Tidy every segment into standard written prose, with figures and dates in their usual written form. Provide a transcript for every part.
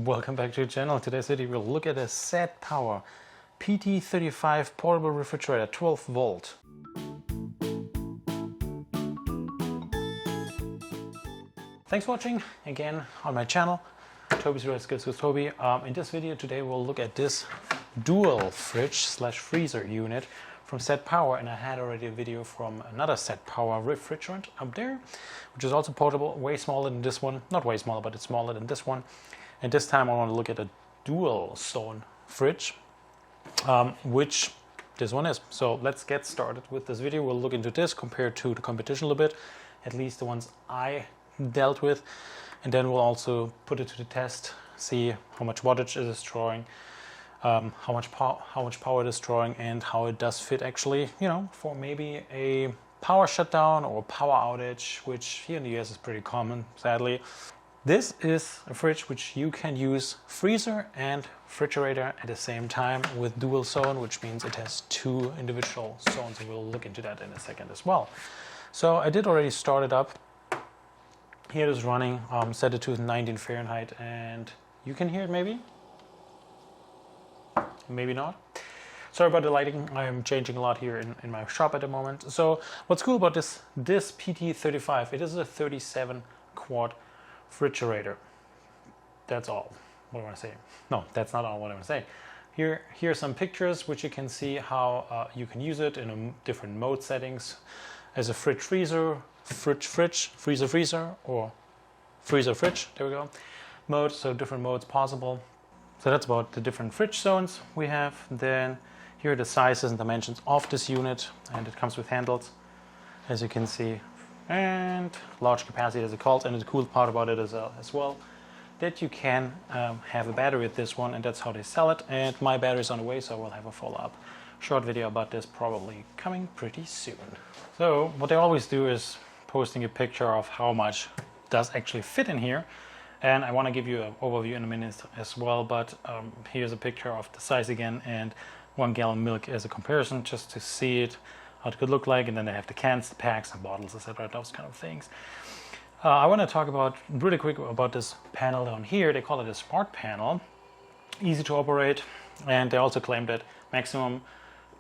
welcome back to the channel. Today's video we'll look at a SetPower PT35 portable refrigerator, 12 volt. Thanks for watching again on my channel, tobisreallifeskills with Toby. In this video today we'll look at this dual fridge/freezer unit from SetPower, and I had already a video from another SetPower refrigerant up there, which is also portable, way smaller than this one. Not way smaller, but it's smaller than this one. And this time I want to look at a dual zone fridge, which this one is. So let's get started with this video. We'll look into this compared to the competition a little bit, at least the ones I dealt with, and then we'll also put it to the test, see how much wattage it is drawing, how much power it is drawing, and how it does fit actually, you know, for maybe a power shutdown or power outage, which here in the US is pretty common, sadly. This is a fridge which you can use freezer and refrigerator at the same time with dual zone, which means it has two individual zones, and we'll look into that in a second as well. So I did already start it up. Here it is running, set it to 19 Fahrenheit, and you can hear it maybe? Maybe not. Sorry about the lighting, I'm changing a lot here in my shop at the moment. So what's cool about this PT35, it is a 37 quart refrigerator. That's all. What do I want to say? No, that's not all what I want to say. Here are some pictures which you can see how you can use it in different mode settings as a freezer, or freezer fridge. There we go. Mode, so different modes possible. So that's about the different fridge zones we have. Then here are the sizes and dimensions of this unit, and it comes with handles, as you can see, and large capacity as it's called. And the cool part about it is as well that you can have a battery with this one, and that's how they sell it. And my battery is on the way, so we'll have a follow-up short video about this probably coming pretty soon. So what they always do is posting a picture of how much does actually fit in here, and I want to give you an overview in a minute as well, but here's a picture of the size again, and 1 gallon milk as a comparison, just to see it, how it could look like. And then they have the cans, the packs, and bottles, etc., those kind of things. I want to talk about really quick about this panel down here. They call it a smart panel, easy to operate, and they also claim that maximum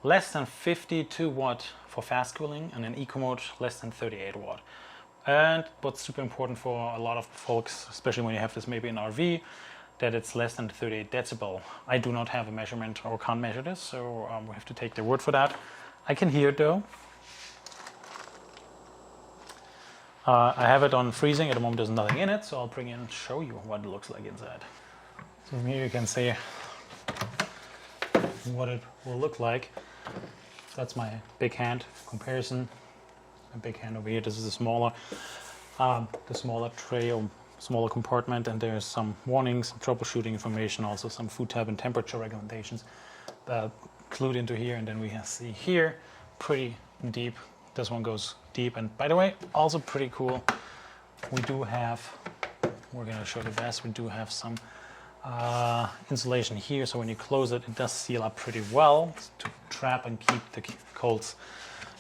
less than 52 watt for fast cooling, and in eco mode less than 38 watt. And what's super important for a lot of folks, especially when you have this maybe in RV, that it's less than 38 decibel. I do not have a measurement or can't measure this, so we have to take their word for that. I can hear it though. I have it on freezing. At the moment there's nothing in it, so I'll bring in and show you what it looks like inside. So from here you can see what it will look like. That's my big hand comparison. A big hand over here. This is the smaller tray or smaller compartment, and there's some warnings, some troubleshooting information, also some food type and temperature recommendations clued into here. And then we see here pretty deep. This one goes deep, and by the way, also pretty cool. We do have, we're going to show the best. We do have some insulation here, so when you close it, it does seal up pretty well to trap and keep the colds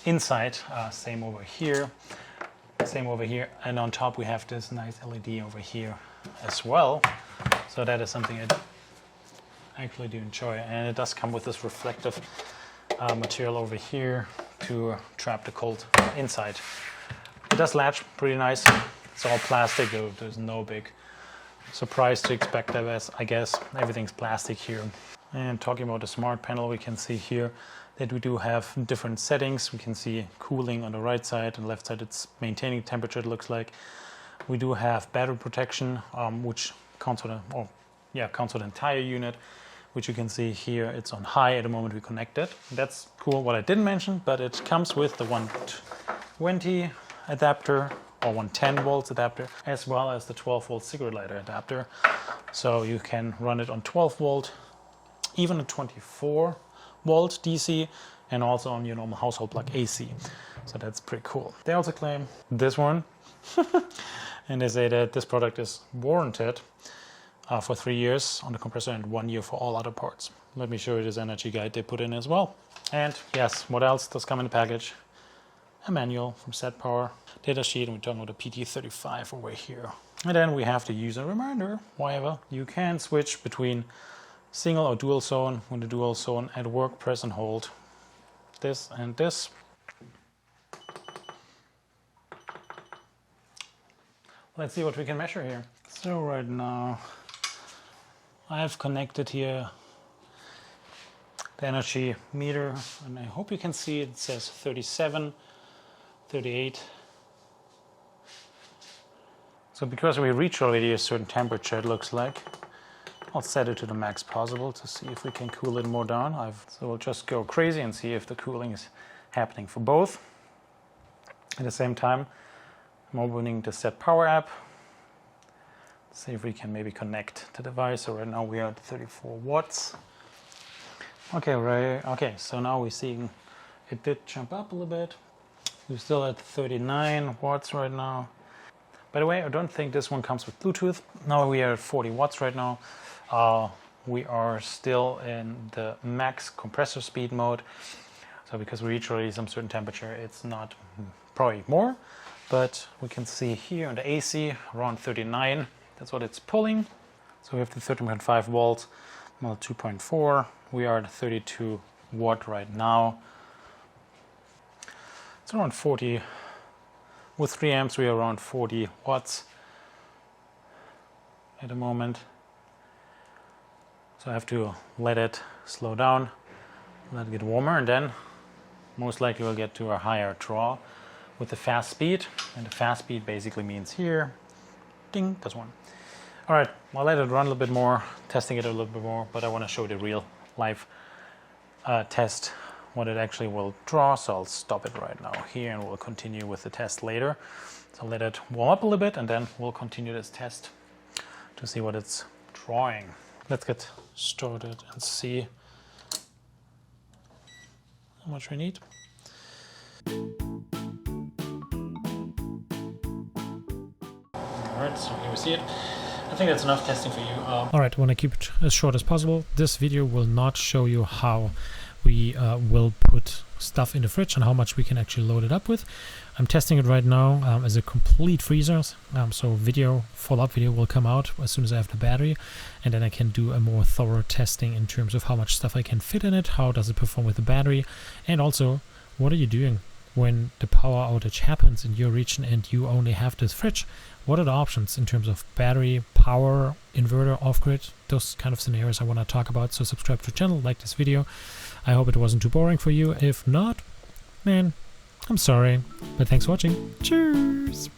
inside. Same over here, and on top we have this nice LED over here as well. So that is something I actually do enjoy, and it does come with this reflective material over here to trap the cold inside. It does latch pretty nice. It's all plastic, though. There's no big surprise to expect, I guess. Everything's plastic here. And talking about the smart panel, we can see here that we do have different settings. We can see cooling on the right side, and left side it's maintaining temperature, it looks like. We do have battery protection, which counts for the entire unit, which you can see here. It's on high at the moment we connect it. That's cool. What I didn't mention, but it comes with the 120 adapter or 110 volts adapter, as well as the 12 volt cigarette lighter adapter. So you can run it on 12 volt, even a 24 volt DC, and also on your normal household plug AC. So that's pretty cool. They also claim this one, and they say that this product is warranted for 3 years on the compressor and 1 year for all other parts. Let me show you this energy guide they put in as well. And yes, what else does come in the package? A manual from SetPower, data sheet, and we're talking about the PT35 over here. And then we have to use a reminder. However, you can switch between single or dual zone. When the dual zone at work, press and hold this and this. Let's see what we can measure here. So right now I have connected here the energy meter, and I hope you can see it says 37, 38. So because we reach already a certain temperature, it looks like, I'll set it to the max possible to see if we can cool it more down. So we'll just go crazy and see if the cooling is happening for both. At the same time, I'm opening the SetPower app. See if we can maybe connect the device. So right now we are at 34 watts. Okay, right. Okay, so now we're seeing it did jump up a little bit. We're still at 39 watts right now. By the way, I don't think this one comes with Bluetooth. Now we are at 40 watts right now. We are still in the max compressor speed mode. So because we reach already some certain temperature, it's not probably more, but we can see here on the AC around 39. That's what it's pulling. So we have the 13.5 volts, 2.4. We are at 32 watt right now. It's around 40. With 3 amps, we are around 40 watts at the moment. So I have to let it slow down, let it get warmer, and then most likely we'll get to a higher draw with the fast speed. And the fast speed basically means here, ding, that's one. All right, I'll let it run a little bit more, testing it a little bit more, but I want to show the real live test, what it actually will draw. So I'll stop it right now here and we'll continue with the test later. So let it warm up a little bit and then we'll continue this test to see what it's drawing. Let's get started and see how much we need. Alright, so here we see it. I think that's enough testing for you. Alright, I want to keep it as short as possible. This video will not show you how we will put stuff in the fridge and how much we can actually load it up with. I'm testing it right now as a complete freezer. So follow-up video will come out as soon as I have the battery, and then I can do a more thorough testing in terms of how much stuff I can fit in it, how does it perform with the battery, and also what are you doing when the power outage happens in your region and you only have this fridge. What are the options in terms of battery, power, inverter, off-grid, those kind of scenarios I want to talk about. So subscribe to the channel, like this video. I hope it wasn't too boring for you. If not, man, I'm sorry, but thanks for watching. Cheers!